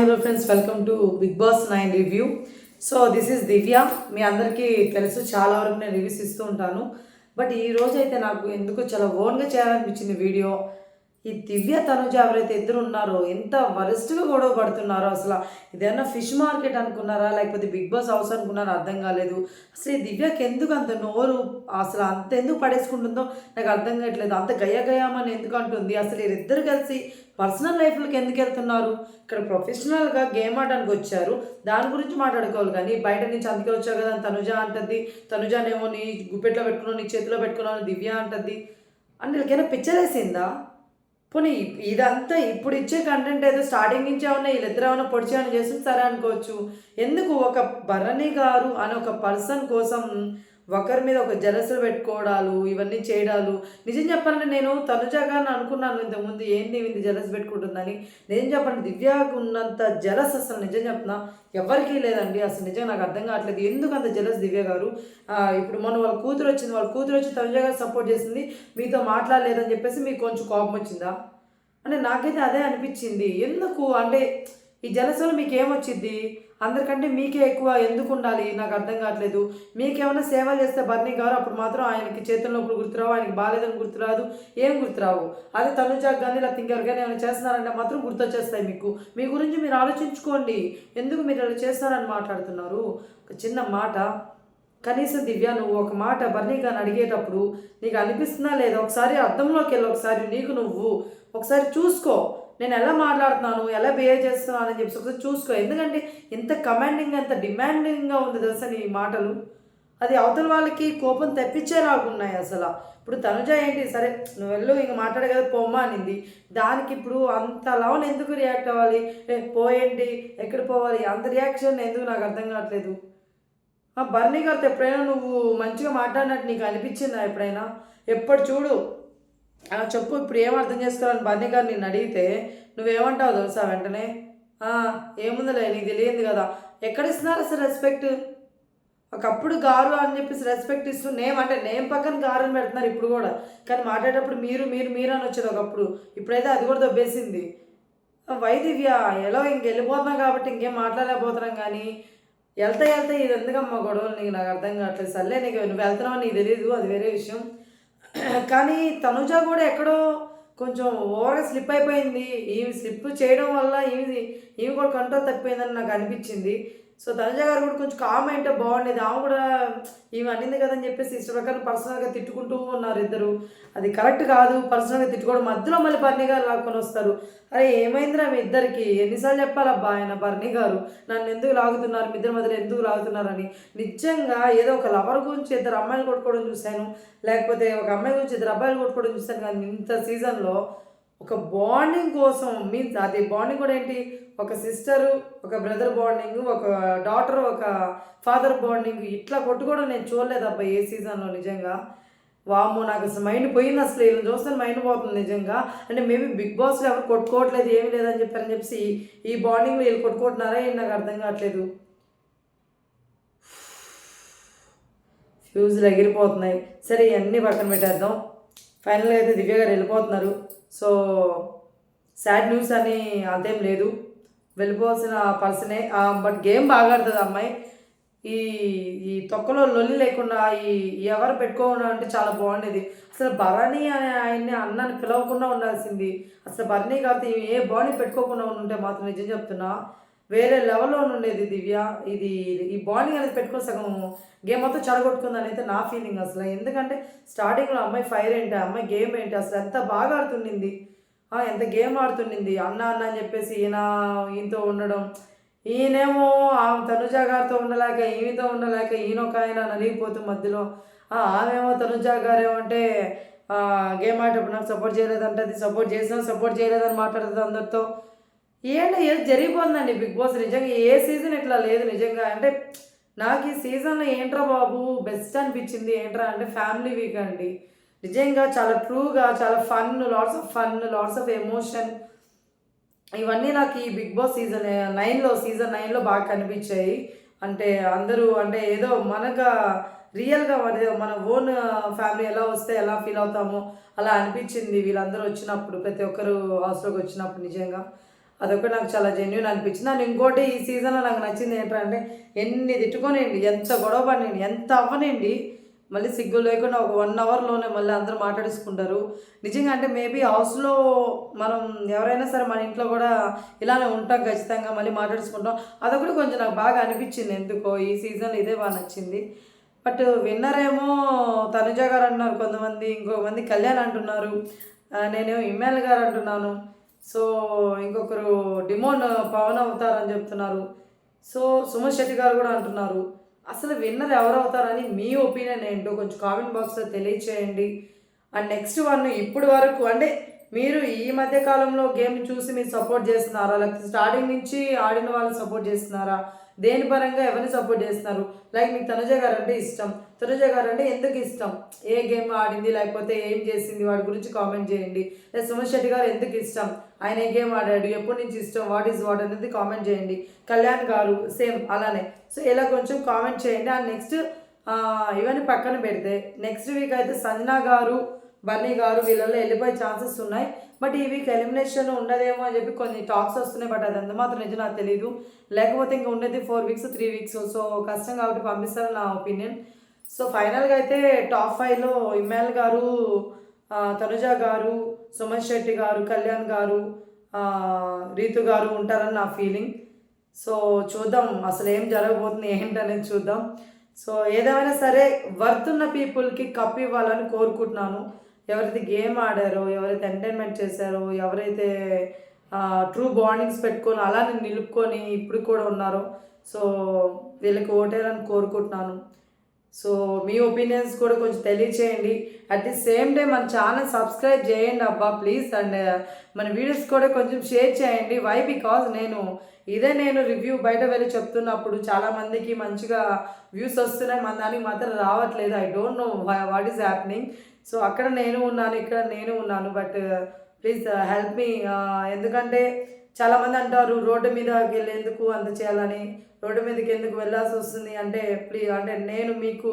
Hello friends, welcome to Bigg Boss 9 review. So this is Divya. మీ అందరికీ తెలుసు, చాలా వరకు నేను రివ్యూస్ ఇస్తూ ఉంటాను. బట్ ఈ రోజు అయితే నాకు ఎందుకు చాలా ఓన్గా చేయాలనిపించింది వీడియో. ఈ దివ్య తనుజ ఎవరైతే ఇద్దరు ఉన్నారో ఎంత వరస్ట్గా గొడవ పడుతున్నారో, అసలు ఇదేమన్నా ఫిష్ మార్కెట్ అనుకున్నారా లేకపోతే బిగ్ బాస్ హౌస్ అనుకున్నారా అర్థం కాలేదు. అసలు ఈ దివ్యకి ఎందుకు అంత నోరు, అసలు అంత ఎందుకు పడేసుకుంటుందో నాకు అర్థం కావట్లేదు. అంత గయ్యమని ఎందుకు అంటుంది. అసలు వీరిద్దరు కలిసి పర్సనల్ లైఫ్లోకి ఎందుకు వెళ్తున్నారు? ఇక్కడ ప్రొఫెషనల్గా గేమ్ ఆడడానికి వచ్చారు, దాని గురించి మాట్లాడుకోవాలి. కానీ బయట నుంచి అందుకే వచ్చావు కదా అని తనుజ అంటుంది. తనుజనేమో నీ గుప్పెట్లో పెట్టుకున్నావు, నీ చేతిలో పెట్టుకున్నావు దివ్య అంటుంది. అంటే వీళ్ళకైనా పిక్చర్ వేసిందా? పోనీ ఇదంతా ఇప్పుడు ఇచ్చే కంటెంట్ ఏదో స్టార్టింగ్ నుంచే ఉన్నాయి, వీళ్ళిద్దరు ఏమైనా పొడిచేమని చేస్తుంది సరే అనుకోవచ్చు. ఎందుకు ఒక భరణి గారు అనే ఒక పర్సన్ కోసం ఒకరి మీద ఒక జలసులు పెట్టుకోవడాలు, ఇవన్నీ చేయడాలు. నిజం చెప్పాలంటే నేను తనుజ గారిని అనుకున్నాను ఇంతకుముందు, ఏంటి ఇది జలస్ పెట్టుకుంటుందని. నిజం చెప్పండి, దివ్యకు ఉన్నంత జలస్ అసలు నిజం చెప్తున్నా ఎవరికీ లేదండి. అసలు నిజంగా నాకు అర్థం కావట్లేదు ఎందుకు అంత జలస్ దివ్య గారు. ఇప్పుడు మొన్న వాళ్ళ కూతురు వచ్చింది, వాళ్ళ కూతురు వచ్చి తనుజ గారు సపోర్ట్ చేసింది, మీతో మాట్లాడలేదని చెప్పేసి మీకు కొంచెం కోపం వచ్చిందా అంటే నాకైతే అదే అనిపించింది. ఎందుకు అంటే ఈ జలసలో మీకు ఏమొచ్చింది? అందరికంటే మీకే ఎక్కువ ఎందుకు ఉండాలి నాకు అర్థం కావట్లేదు. మీకేమైనా సేవలు చేస్తే బర్నీ గారు అప్పుడు మాత్రం ఆయనకి చేతుల్లో గుర్తురావు, ఆయనకి బాగాలేదని గుర్తురాదు, ఏం గుర్తురావు. అదే తనుజాకు కానీ లేకపోతే ఇంకెవరికైనా ఏమైనా చేస్తున్నారంటే మాత్రం గుర్తొచ్చేస్తాయి మీకు. మీ గురించి మీరు ఆలోచించుకోండి, ఎందుకు మీరు అలా చేస్తున్నారని మాట్లాడుతున్నారు. ఒక చిన్న మాట, కనీసం దివ్య నువ్వు ఒక మాట బర్నీ గారిని అడిగేటప్పుడు నీకు అనిపిస్తుందా లేదా ఒకసారి అర్థంలోకి వెళ్ళి ఒకసారి నీకు నువ్వు ఒకసారి చూసుకో. నేను ఎలా మాట్లాడుతున్నాను, ఎలా బిహేవ్ చేస్తున్నాను అని చెప్పి ఒకసారి చూసుకో. ఎందుకంటే ఎంత కమాండింగ్, ఎంత డిమాండింగ్గా ఉంది తెలుసా నీ మాటలు. అది అవతల వాళ్ళకి కోపం తెప్పించేలాగా ఉన్నాయి అసలు. ఇప్పుడు తనుజ ఏంటి, సరే నువ్వు వెళ్ళు ఇంక మాట్లాడే కదా పోమ్మా అనింది, దానికి ఇప్పుడు అంత లవన్ ఎందుకు రియాక్ట్ అవ్వాలి? పోయేంటి, ఎక్కడ పోవాలి, అంత రియాక్షన్ ఎందుకు నాకు అర్థం కావట్లేదు. బర్నీ గారితో ఎప్పుడైనా నువ్వు మంచిగా మాట్లాడినట్టు నీకు అనిపించిందా ఎప్పుడైనా? ఎప్పుడు చూడు చెప్పు ఇప్పుడు ఏం అర్థం చేసుకోవాలని బర్నీ గారు నిన్ను అడిగితే నువ్వేమంటావు తెలుసా వెంటనే? ఏముందిలే నీకు తెలియదు కదా. ఎక్కడ ఇస్తున్నారు అసలు రెస్పెక్ట్? ఒకప్పుడు గారు అని చెప్పేసి రెస్పెక్ట్ ఇస్తూ నేమ్ అంటే నేమ్ పక్కన గారు అని పెడుతున్నారు ఇప్పుడు కూడా. కానీ మాట్లాడేటప్పుడు మీరు మీరు మీరు అని వచ్చేది ఒకప్పుడు, ఇప్పుడైతే అది కూడా దొబ్బేసింది. వైదివ్య ఎలా ఇంకెళ్ళిపోతున్నాం కాబట్టి ఇంకేం మాట్లాడలేకపోతున్నాం. కానీ వెళ్తా ఇది ఎందుకమ్మా గొడవలు నీకు నాకు అర్థం కావట్లేదు. సర్లే నీకు నువ్వు వెళ్తున్నావు నీకు తెలియదు, అది వేరే విషయం. కానీ తనుజ కూడా ఎక్కడో కొంచెం ఓవర్గా స్లిప్ అయిపోయింది. ఈమె స్లిప్ చేయడం వల్ల ఈమె కూడా కంట్రోల్ తప్పిపోయిందని నాకు అనిపించింది. సో తనుజ గారు కూడా కొంచెం కామ్ అయితే బాగుండేది. ఆమె కూడా ఈమె అనింది కదని చెప్పేసి ఇష్టప్రకారం పర్సనల్గా తిట్టుకుంటూ ఉన్నారు ఇద్దరు. అది కరెక్ట్ కాదు, పర్సనల్గా తిట్టుకోవడం. మధ్యలో మళ్ళీ బర్నీ గారు లాక్కొని వస్తారు. అరే ఏమైందిరా మీ ఇద్దరికి, ఎన్నిసార్లు చెప్పాలబ్బా ఆయన బర్నీ గారు నన్ను ఎందుకు లాగుతున్నారు, మీ ఇద్దరి మధ్యలో ఎందుకు లాగుతున్నారని. నిజంగా ఏదో ఒక లవర్ గురించి ఇద్దరు అమ్మాయిలు కొట్టుకోవడం చూశాను, లేకపోతే ఒక అమ్మాయి గురించి ఇద్దరు అబ్బాయిలు కొట్టుకోవడం చూశాను. కానీ ఇంత సీజన్లో ఒక బాండింగ్ కోసం మీన్స్ అది బాండింగ్ కూడా ఏంటి, ఒక సిస్టరు ఒక బ్రదర్ బాండింగ్, ఒక డాటర్ ఒక ఫాదర్ బాండింగ్, ఇట్లా కొట్టుకోవడం నేను చూడలేదు అబ్బా ఏ సీజన్లో. నిజంగా వామ్మో నాకు అసలు మైండ్ పోయింది. అసలు వీళ్ళని చూస్తే మైండ్ పోతుంది నిజంగా. అంటే మేబీ బిగ్ బాస్లో ఎవరు కొట్టుకోవట్లేదు ఏమీ లేదని చెప్పారని చెప్పేసి ఈ బాండింగ్లో వీళ్ళు కొట్టుకుంటున్నారా ఏం నాకు అర్థం కావట్లేదు. ఫ్యూజులు ఎగిరిపోతున్నాయి. సరే ఇవన్నీ పక్కన పెట్టేద్దాం. ఫైనల్గా అయితే దివ్య గారు వెళ్ళిపోతున్నారు. సో సాడ్ న్యూస్ అని అంతేం లేదు, వెళ్ళిపోవాల్సిన పర్సనే. బట్ గేమ్ బాగా ఆడుతుంది అమ్మాయి. ఈ ఈ తొక్కలో లొల్లి లేకుండా ఎవరు పెట్టుకోకుండా అంటే చాలా బాగుండేది. అసలు భరణి అనే ఆయన్ని అన్నని పిలవకుండా ఉండాల్సింది. అసలు భరణి కాబట్టి ఏ బాడీ పెట్టుకోకుండా ఉంటే మాత్రం నిజం చెప్తున్నా వేరే లెవెల్లో ఉండేది దివ్య. ఈ బాండింగ్ అనేది పెట్టుకుని సగం గేమ్ మొత్తం చెడగొట్టుకుందని అయితే నా ఫీలింగ్ అసలు. ఎందుకంటే స్టార్టింగ్లో అమ్మాయి ఫైర్ ఏంటి, అమ్మాయి గేమ్ ఏంటి, అసలు ఎంత బాగా ఆడుతుండింది, ఎంత గేమ్ ఆడుతుండింది. అన్న అని చెప్పేసి ఈయనతో ఉండడం, ఈయనేమో తనుజ గారితో ఉండలేక ఈమెతో ఉండలేక ఈయనొక ఆయన నలిగిపోతూ మధ్యలో. ఆమెమో తనుజ గారేమంటే గేమ్ ఆడేటప్పుడు నాకు సపోర్ట్ చేయలేదంటే, అది సపోర్ట్ చేసినా సపోర్ట్ చేయలేదని మాట్లాడుతుంది అందరితో. ఏదో జరిగిపోతుందండి బిగ్ బాస్. నిజంగా ఏ సీజన్ ఇట్లా లేదు నిజంగా. అంటే నాకు ఈ సీజన్లో ఏంట్రా బాబు బెస్ట్ అనిపించింది ఏంట్రా అంటే ఫ్యామిలీ వీక్ అండి. నిజంగా చాలా ట్రూగా, చాలా ఫన్, లాట్స్ ఆఫ్ ఎమోషన్, ఇవన్నీ నాకు ఈ బిగ్ బాస్ సీజన్ 9లో బాగా కనిపించాయి. అంటే అందరూ అంటే ఏదో మనగా రియల్గా మన ఓన్ ఫ్యామిలీ ఎలా వస్తే ఎలా ఫీల్ అవుతామో అలా అనిపించింది వీళ్ళందరూ వచ్చినప్పుడు, ప్రతి ఒక్కరు హౌస్లోకి వచ్చినప్పుడు. నిజంగా అదొకటి నాకు చాలా జెన్యున్ అనిపించింది. అండ్ ఇంకోటి ఈ సీజన్లో నాకు నచ్చింది ఏంటంటే ఎన్ని తిట్టుకోనండి, ఎంత గొడవ పడినండి, ఎంత అవ్వనండి, మళ్ళీ సిగ్గు లేకుండా ఒక 1 అవర్లోనే మళ్ళీ అందరూ మాట్లాడేసుకుంటారు. నిజంగా అంటే మేబీ హౌస్లో మనం ఎవరైనా సరే మన ఇంట్లో కూడా ఇలానే ఉంటాం ఖచ్చితంగా, మళ్ళీ మాట్లాడేసుకుంటాం. అదొకటి కొంచెం నాకు బాగా అనిపించింది ఎందుకో ఈ సీజన్ ఇదే బాగా నచ్చింది. బట్ విన్నర్ ఏమో తనుజ గారు అంటున్నారు కొంతమంది, ఇంకొకమంది కళ్యాణ్ అంటున్నారు, నేనేమో ఇమ్మాన్ గారు అంటున్నాను. సో ఇంకొకరు డిమోన్ పవన్ అవుతారని చెప్తున్నారు. సో సుమన్ శెట్టి గారు కూడా అంటున్నారు. అసలు విన్నర్ ఎవరు అవుతారని మీ ఒపీనియన్ ఏంటో కొంచెం కామెంట్ బాక్స్లో తెలియచేయండి. అండ్ నెక్స్ట్ వన్ ఇప్పుడు వరకు అంటే మీరు ఈ మధ్య కాలంలో గేమ్ చూసి మీరు సపోర్ట్ చేస్తున్నారా, లేకపోతే స్టార్టింగ్ నుంచి ఆడిన వాళ్ళని సపోర్ట్ చేస్తున్నారా, దేని పరంగా ఎవరిని సపోర్ట్ చేస్తున్నారు? లైక్ మీకు తనుజ గారు అంటే ఇష్టం, తనుజ గారు అంటే ఎందుకు ఇష్టం, ఏ గేమ్ ఆడింది, లేకపోతే ఏం చేసింది, వాడి గురించి కామెంట్ చేయండి. లేదా సుమన్ శెట్టి గారు ఎందుకు ఇష్టం, ఆయన ఏ గేమ్ ఆడాడు, ఎప్పటి నుంచి ఇష్టం, వాట్ ఈజ్ వాట్ అనేది కామెంట్ చేయండి. కళ్యాణ్ గారు సేమ్ అలానే. సో ఇలా కొంచెం కామెంట్ చేయండి. అండ్ నెక్స్ట్ ఇవన్నీ పక్కన పెడితే నెక్స్ట్ వీక్ అయితే సంజనా గారు, బన్నీ గారు వీళ్ళల్లో వెళ్ళిపోయే ఛాన్సెస్ ఉన్నాయి. బట్ ఈ వీక్ ఎలిమినేషన్ ఉండదేమో అని చెప్పి కొన్ని టాక్స్ వస్తున్నాయి. బట్ అది ఎంత మాత్రం నిజం నాకు తెలియదు. లేకపోతే ఇంకా ఉండేది 4 వీక్స్ 3 వీక్స్. సో కష్టం కాబట్టి పంపిస్తారని నా ఒపీనియన్. సో ఫైనల్గా అయితే టాప్ 5లో ఇమ్మాన్ గారు, తనుజ గారు, సుమన్ శెట్టి గారు, కళ్యాణ్ గారు, రీతు గారు ఉంటారని నా ఫీలింగ్. సో చూద్దాం అసలు ఏం జరగబోతుంది ఏంటనేది చూద్దాం. సో ఏదేమైనా సరే వర్త్ ఉన్న పీపుల్కి కప్ ఇవ్వాలని కోరుకుంటున్నాను. ఎవరైతే గేమ్ ఆడారో, ఎవరైతే ఎంటర్టైన్మెంట్ చేశారో, ఎవరైతే ట్రూ బాండింగ్స్ పెట్టుకొని అలానే నిలుపుకొని ఇప్పుడు కూడా ఉన్నారో, సో వీళ్ళకి ఓటేయాలని కోరుకుంటున్నాను. సో మీ ఒపీనియన్స్ కూడా కొంచెం తెలియచేయండి. అట్ ది సేమ్ టైం మన ఛానల్ సబ్స్క్రైబ్ చేయండి అబ్బా ప్లీజ్. అండ్ మన వీడియోస్ కూడా కొంచెం షేర్ చేయండి. వై బికాజ్ నేను రివ్యూ బయట వెళ్ళి చెప్తున్నప్పుడు చాలామందికి మంచిగా వ్యూస్ వస్తున్నాయి, మన దానికి మాత్రం రావట్లేదు. I don't know what is happening. So అక్కడ నేను ఉన్నాను, ఇక్కడ నేను ఉన్నాను. But please help me. ఎందుకంటే చాలామంది అంటారు రోడ్డు మీదకి వెళ్ళేందుకు అంత చేయాలని, రోడ్డు మీదకి ఎందుకు వెళ్ళాల్సి వస్తుంది అంటే ప్లీజ్ అంటే నేను మీకు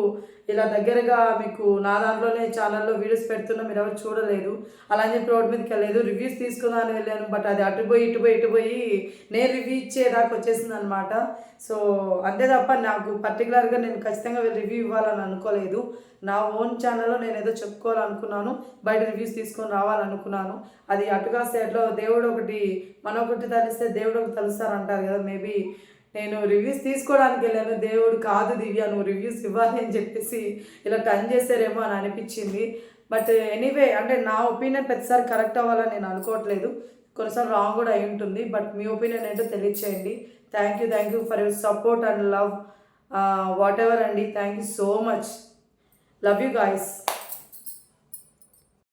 ఇలా దగ్గరగా మీకు నా దాంట్లోనే ఛానల్లో వీడియోస్ పెడుతున్నా, మీరు ఎవరు చూడలేదు. అలా అని చెప్పి రోడ్డు మీదకి వెళ్ళలేదు, రివ్యూస్ తీసుకుందామని వెళ్ళాను. బట్ అది ఇటుపోయి నేను రివ్యూ ఇచ్చేదాకా వచ్చేసింది అనమాట. సో అంతే తప్ప నాకు పర్టికులర్గా నేను ఖచ్చితంగా రివ్యూ ఇవ్వాలని అనుకోలేదు. నా ఓన్ ఛానల్లో నేను ఏదో చెప్పుకోవాలనుకున్నాను, బయట రివ్యూస్ తీసుకొని రావాలనుకున్నాను. అది అటుగా సైడ్లో దేవుడు ఒకటి మన ఒకటి తలిస్తే దేవుడు ఒకటి తలుస్తారంటారు కదా, మేబీ నేను రివ్యూస్ తీసుకోవడానికి వెళ్ళాను. దేవుడు కాదు దివ్య నువ్వు రివ్యూస్ ఇవ్వాలి అని చెప్పేసి ఇలా టర్న్ చేశారేమో అని అనిపించింది. బట్ ఎనీవే అంటే నా ఒపీనియన్ ప్రతిసారి కరెక్ట్ అవ్వాలని నేను అనుకోవట్లేదు, కొన్నిసార్లు రాంగ్ కూడా అయి ఉంటుంది. బట్ మీ ఒపీనియన్ ఏంటో తెలియచేయండి. Thank you for your support and love what ఎవర్ అండి. Thank you so much. Love you guys.